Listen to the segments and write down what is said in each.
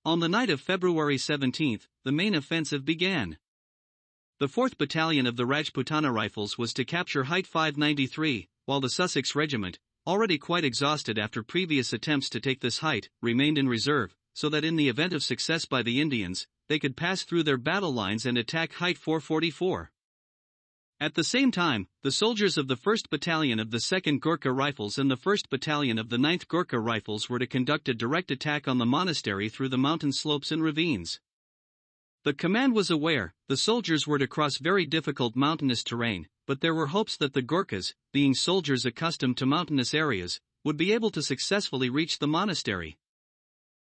On the night of February 17, the main offensive began. The 4th Battalion of the Rajputana Rifles was to capture Height 593, while the Sussex Regiment, already quite exhausted after previous attempts to take this height, remained in reserve, so that in the event of success by the Indians, they could pass through their battle lines and attack Height 444. At the same time, the soldiers of the 1st Battalion of the 2nd Gurkha Rifles and the 1st Battalion of the 9th Gurkha Rifles were to conduct a direct attack on the monastery through the mountain slopes and ravines. The command was aware the soldiers were to cross very difficult mountainous terrain, but there were hopes that the Gurkhas, being soldiers accustomed to mountainous areas, would be able to successfully reach the monastery.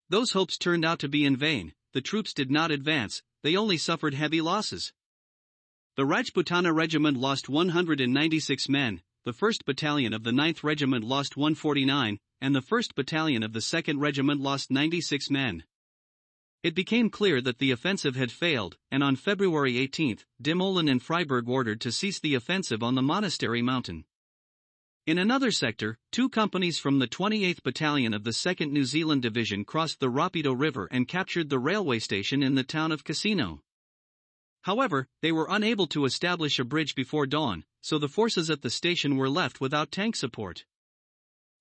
Those hopes turned out to be in vain. The troops did not advance, they only suffered heavy losses. The Rajputana Regiment lost 196 men, the 1st Battalion of the 9th Regiment lost 149, and the 1st Battalion of the 2nd Regiment lost 96 men. It became clear that the offensive had failed, and on February 18, Dumoulin and Freiberg ordered to cease the offensive on the Monastery Mountain. In another sector, 2 companies from the 28th Battalion of the 2nd New Zealand Division crossed the Rapido River and captured the railway station in the town of Cassino. However, they were unable to establish a bridge before dawn, so the forces at the station were left without tank support.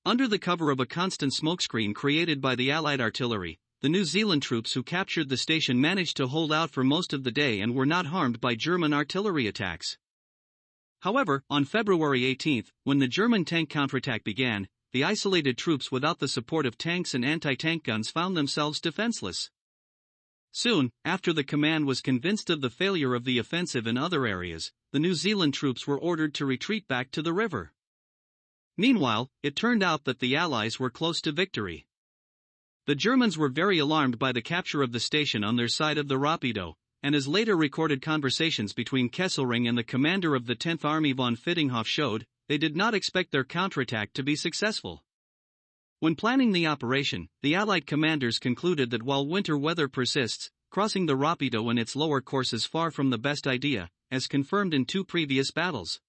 Under the cover of a constant smokescreen created by the Allied artillery, the New Zealand troops who captured the station managed to hold out for most of the day and were not harmed by German artillery attacks. However, on February 18, when the German tank counterattack began, the isolated troops without the support of tanks and anti-tank guns found themselves defenseless. Soon, after the command was convinced of the failure of the offensive in other areas, the New Zealand troops were ordered to retreat back to the river. Meanwhile, it turned out that the Allies were close to victory. The Germans were very alarmed by the capture of the station on their side of the Rapido, and as later recorded conversations between Kesselring and the commander of the 10th Army von Fittinghoff showed, they did not expect their counterattack to be successful. When planning the operation, the Allied commanders concluded that while winter weather persists, crossing the Rapido in its lower course is far from the best idea, as confirmed in 2 previous battles.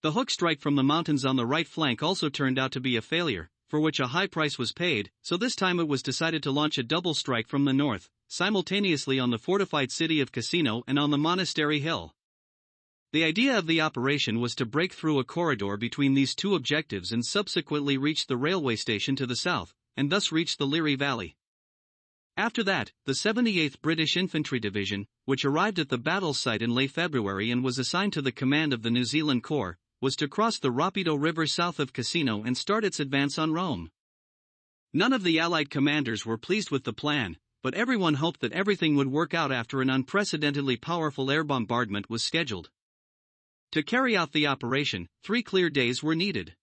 The hook strike from the mountains on the right flank also turned out to be a failure, for which a high price was paid, so this time it was decided to launch a double strike from the north, simultaneously on the fortified city of Cassino and on the Monastery Hill. The idea of the operation was to break through a corridor between these 2 objectives and subsequently reach the railway station to the south, and thus reach the Liri Valley. After that, the 78th British Infantry Division, which arrived at the battle site in late February and was assigned to the command of the New Zealand Corps, was to cross the Rapido River south of Cassino and start its advance on Rome. None of the Allied commanders were pleased with the plan, but everyone hoped that everything would work out after an unprecedentedly powerful air bombardment was scheduled. To carry out the operation, 3 clear days were needed.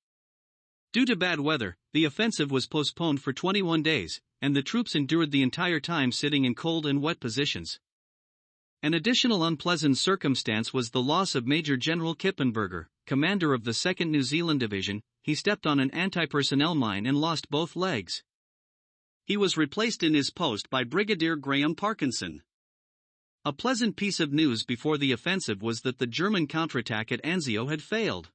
Due to bad weather, the offensive was postponed for 21 days, and the troops endured the entire time sitting in cold and wet positions. An additional unpleasant circumstance was the loss of Major General Kippenberger, commander of the 2nd New Zealand Division. He stepped on an anti-personnel mine and lost both legs. He was replaced in his post by Brigadier Graham Parkinson. A pleasant piece of news before the offensive was that the German counterattack at Anzio had failed.